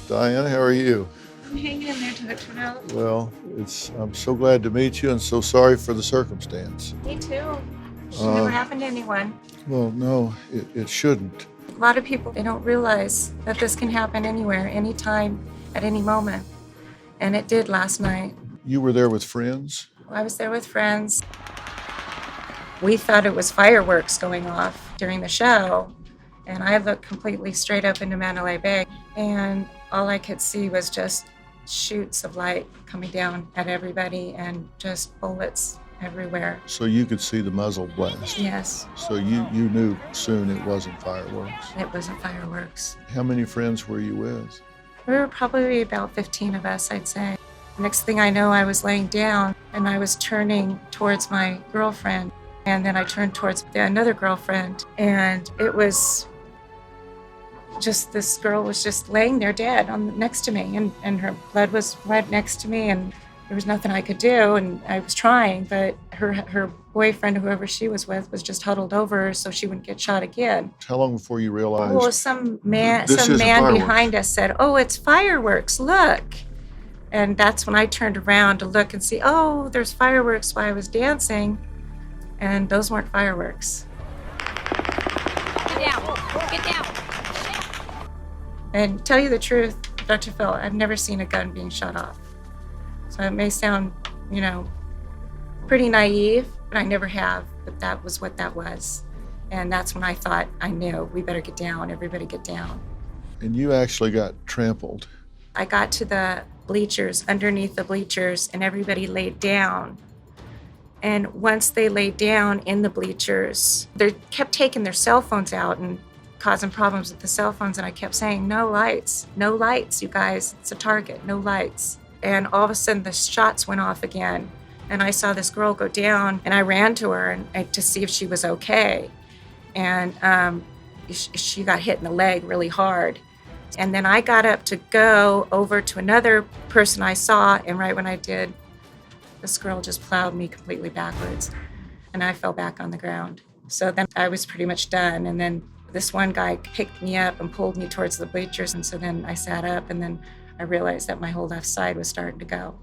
Diana, how are you? I'm hanging in there, Dr. Mel. Well, I'm so glad to meet you and so sorry for the circumstance. Me too. Should never Uh, happen to anyone. well, no, it shouldn't. A lot of people, they don't realize that this can happen anywhere, anytime, at any moment. And it did last night. You were there with friends? I was there with friends. We thought it was fireworks going off during the show. And I looked completely straight up into Mandalay Bay. And all I could see was just shoots of light coming down at everybody and just bullets everywhere. So you could see the muzzle blast? Yes. So you knew soon it wasn't fireworks? It wasn't fireworks. How many friends were you with? We were probably about 15 of us, I'd say. Next thing I know, I was laying down and I was turning towards my girlfriend. And then I turned towards another girlfriend. And it was just, this girl was just laying there dead next to me. And her blood was right next to me. And there was nothing I could do. And I was trying, but her boyfriend, whoever she was with, was just huddled over her so she wouldn't get shot again. How long before you realized? Well, some man fireworks? behind us said, "Oh, it's fireworks, look." And that's when I turned around to look and see, oh, there's fireworks while I was dancing. And those weren't fireworks. Get down, get down. And tell you the truth, Dr. Phil, I've never seen a gun being shot off. So it may sound, pretty naive, but I never have. But that was what that was. And that's when I thought, I knew, we better get down, everybody get down. And you actually got trampled. I got to the bleachers, underneath the bleachers, and everybody laid down. And once they laid down in the bleachers, they kept taking their cell phones out and causing problems with the cell phones. And I kept saying, no lights, you guys, it's a target, no lights. And all of a sudden the shots went off again. And I saw this girl go down and I ran to her and to see if she was okay. And she got hit in the leg really hard. And then I got up to go over to another person I saw, and right when I did, this girl just plowed me completely backwards, and I fell back on the ground. So then I was pretty much done, and then this one guy picked me up and pulled me towards the bleachers, and so then I sat up, and then I realized that my whole left side was starting to go.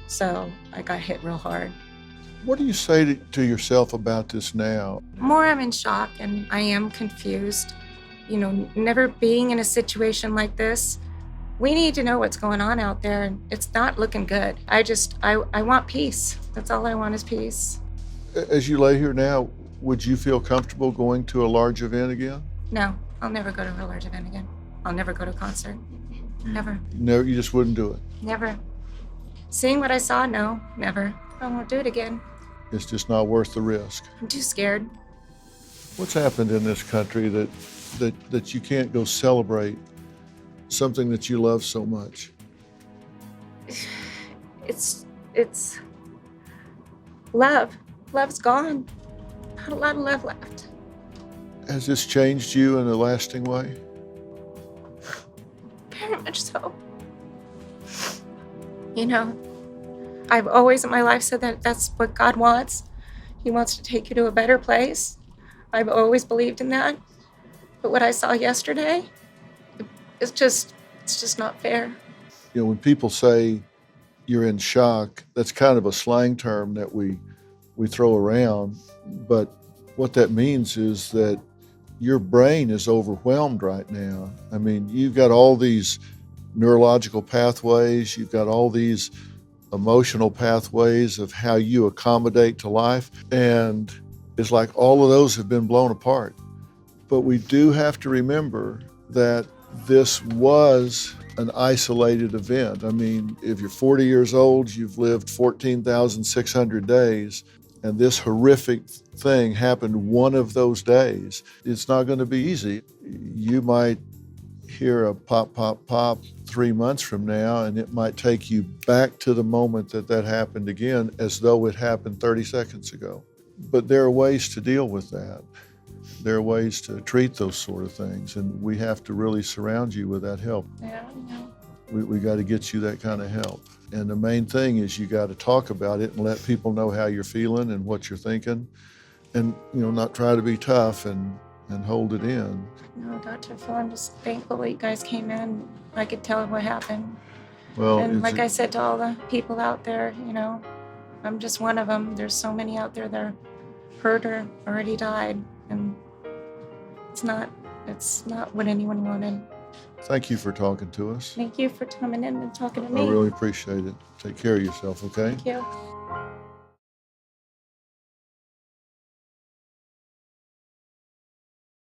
So I got hit real hard. What do you say to yourself about this now? More I'm in shock, and I am confused. Never being in a situation like this, we need to know what's going on out there, and it's not looking good. I want peace. That's all I want is peace. As you lay here now, would you feel comfortable going to a large event again? No, I'll never go to a large event again. I'll never go to a concert. Never. No, you just wouldn't do it? Never. Seeing what I saw, no, never. I won't do it again. It's just not worth the risk. I'm too scared. What's happened in this country that you can't go celebrate something that you love so much? It's love. Love's gone. Not a lot of love left. Has this changed you in a lasting way? Very much so. I've always in my life said that that's what God wants. He wants to take you to a better place. I've always believed in that. But what I saw yesterday, it's just not fair. When people say you're in shock, that's kind of a slang term that we throw around. But what that means is that your brain is overwhelmed right now. I mean, you've got all these neurological pathways, you've got all these emotional pathways of how you accommodate to life. And it's like all of those have been blown apart. But we do have to remember that this was an isolated event. I mean, if you're 40 years old, you've lived 14,600 days, and this horrific thing happened one of those days. It's not going to be easy. You might hear a pop, pop, pop 3 months from now, and it might take you back to the moment that happened again as though it happened 30 seconds ago. But there are ways to deal with that. There are ways to treat those sort of things, and we have to really surround you with that help. Yeah, I know. We got to get you that kind of help. And the main thing is you got to talk about it and let people know how you're feeling and what you're thinking, and not try to be tough and and hold it in. No, Dr. Phil, I'm just thankful that you guys came in. I could tell what happened. Well, And it's like I said to all the people out there, you know, I'm just one of them. There's so many out there that are hurt or already died. And it's not what anyone wanted. thank you for talking to us. Thank you for coming in and talking to I me. really appreciate it. Take care of yourself, okay? Thank you.